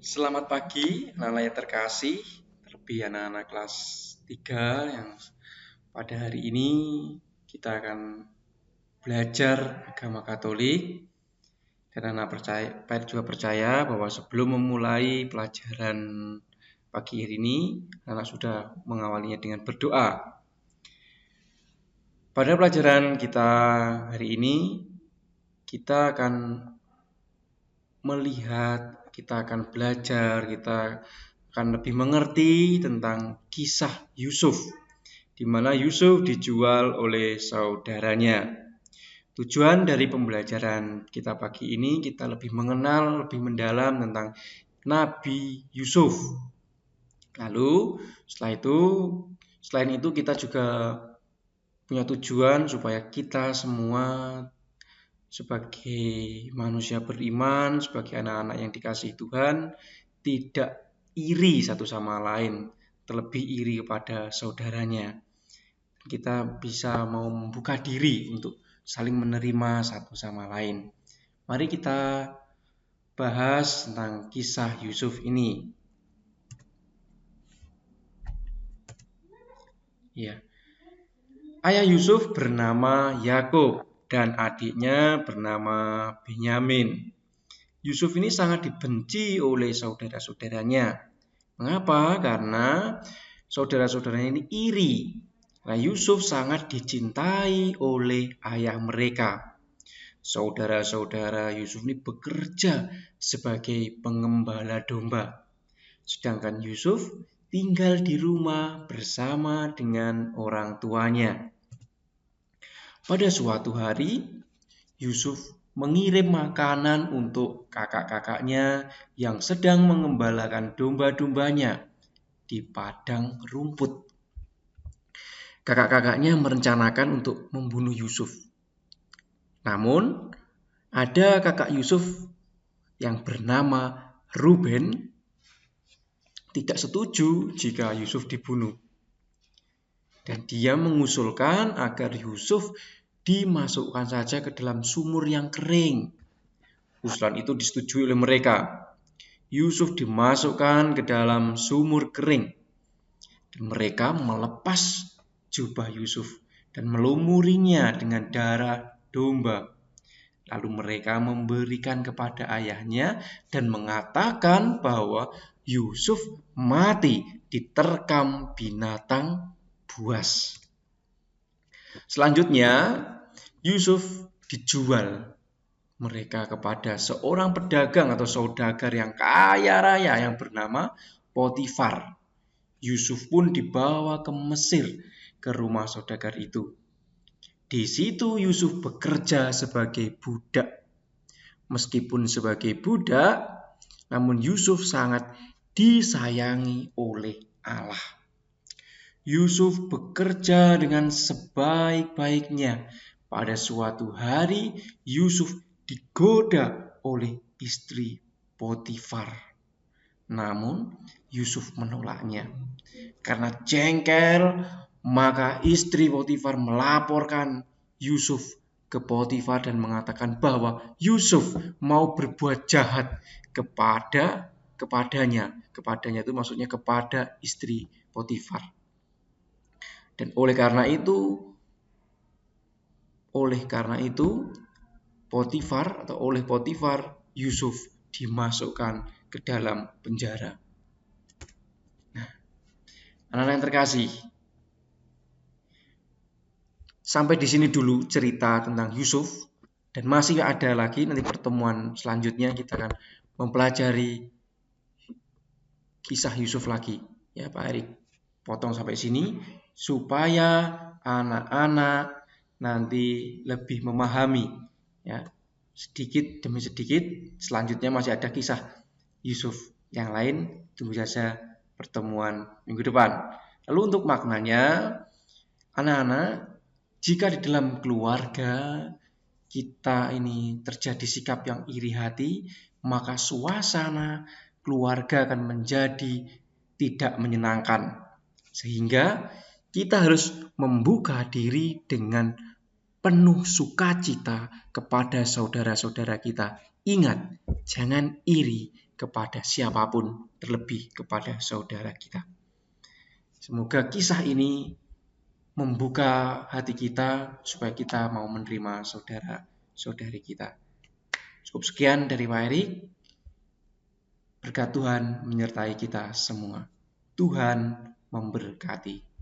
Selamat pagi, anak-anak yang terkasih, terlebih anak-anak kelas 3 yang pada hari ini kita akan belajar agama Katolik. Dan anak juga percaya bahwa sebelum memulai pelajaran pagi hari ini, anak sudah mengawalinya dengan berdoa. Pada pelajaran kita hari ini, kita akan melihat, kita akan belajar, kita akan lebih mengerti tentang kisah Yusuf, di mana Yusuf dijual oleh saudaranya. Tujuan dari pembelajaran kita pagi ini, kita lebih mengenal, lebih mendalam tentang Nabi Yusuf. Lalu selain itu kita juga punya tujuan supaya kita semua sebagai manusia beriman, sebagai anak-anak yang dikasihi Tuhan, tidak iri satu sama lain, terlebih iri kepada saudaranya. Kita bisa mau membuka diri untuk saling menerima satu sama lain. Mari kita bahas tentang kisah Yusuf ini. Ya. Ayah Yusuf bernama Yakub dan adiknya bernama Benyamin. Yusuf ini sangat dibenci oleh saudara-saudaranya. Mengapa? Karena saudara-saudaranya ini iri. Nah, Yusuf sangat dicintai oleh ayah mereka. Saudara-saudara Yusuf ini bekerja sebagai pengembala domba. Sedangkan Yusuf tinggal di rumah bersama dengan orang tuanya. Pada suatu hari, Yusuf mengirim makanan untuk kakak-kakaknya yang sedang mengembalakan domba-dombanya di padang rumput. Kakak-kakaknya merencanakan untuk membunuh Yusuf. Namun, ada kakak Yusuf yang bernama Ruben tidak setuju jika Yusuf dibunuh. Dan dia mengusulkan agar Yusuf dimasukkan saja ke dalam sumur yang kering. Usulan itu disetujui oleh mereka. Yusuf dimasukkan ke dalam sumur kering. Dan mereka melepas jubah Yusuf dan melumurinya dengan darah domba. Lalu mereka memberikan kepada ayahnya dan mengatakan bahwa Yusuf mati diterkam binatang buas. Selanjutnya, Yusuf dijual mereka kepada seorang pedagang atau saudagar yang kaya raya yang bernama Potifar. Yusuf pun dibawa ke Mesir, ke rumah saudagar itu. Di situ Yusuf bekerja sebagai budak. Meskipun sebagai budak, namun Yusuf sangat disayangi oleh Allah. Yusuf bekerja dengan sebaik-baiknya. Pada suatu hari, Yusuf digoda oleh istri Potifar. Namun, Yusuf menolaknya. Karena jengkel, maka istri Potifar melaporkan Yusuf ke Potifar dan mengatakan bahwa Yusuf mau berbuat jahat kepadanya. Kepadanya itu maksudnya kepada istri Potifar. Dan oleh karena itu Potifar Yusuf dimasukkan ke dalam penjara. Nah, anak-anak yang terkasih, sampai di sini dulu cerita tentang Yusuf, dan masih ada lagi nanti pertemuan selanjutnya kita akan mempelajari kisah Yusuf lagi. Ya, Pak Erik potong sampai sini supaya anak-anak nanti lebih memahami, ya, sedikit demi sedikit. Selanjutnya masih ada kisah Yusuf yang lain, tunggu saja pertemuan minggu depan. Lalu untuk maknanya, anak-anak, jika di dalam keluarga kita ini terjadi sikap yang iri hati, maka suasana keluarga akan menjadi tidak menyenangkan. Sehingga kita harus membuka diri dengan penuh sukacita kepada saudara-saudara kita. Ingat, jangan iri kepada siapapun, terlebih kepada saudara kita. Semoga kisah ini membuka hati kita supaya kita mau menerima saudara-saudari kita. Cukup sekian dari Pak Erik. Berkat Tuhan menyertai kita semua. Tuhan memberkati.